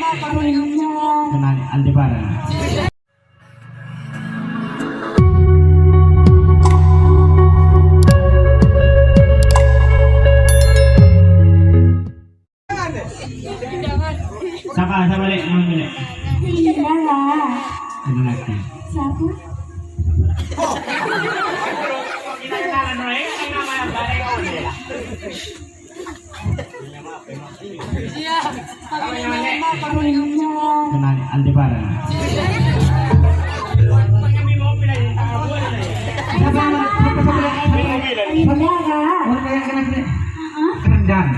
Kenal Aldebaran. Saka balik balik. Ano lagi? Kenal Aldebaran. Kerendang.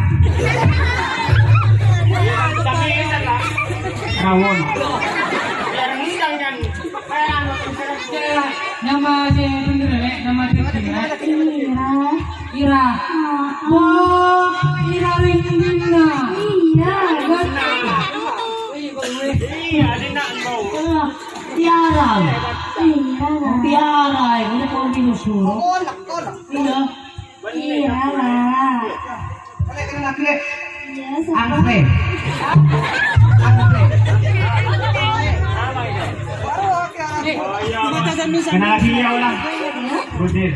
Rawon. Nama saya bener nama saya Ira. Wah, Ira Ringina. Iya, Tiara. Tiara, ini kau binusur. Iya. Ira. Angre. Kenal dia ulang. Budin.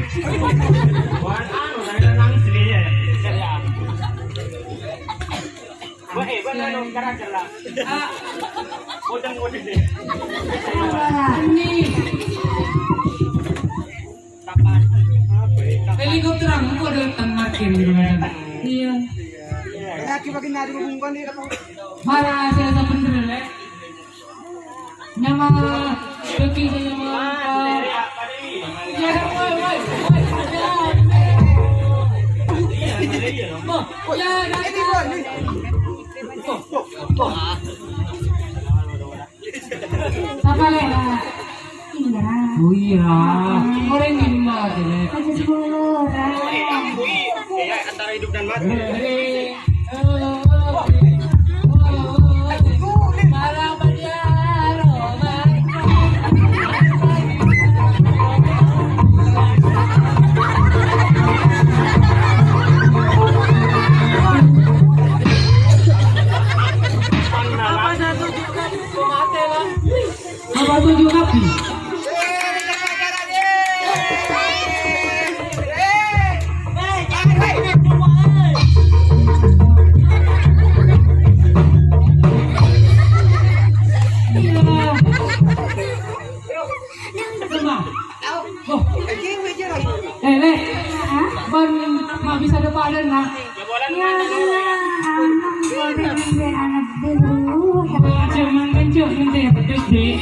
Helikopter aku ada temakin di mana? Iya. Marah saya tak bener Nama bagi saya nama. Ya, woi. Apa le? Oh iya, orang ini mah deh. Antara hidup dan mati. Apa tujuh kaki? Ban bisa ada padan nak. Jangan kencok nanti pedes deh.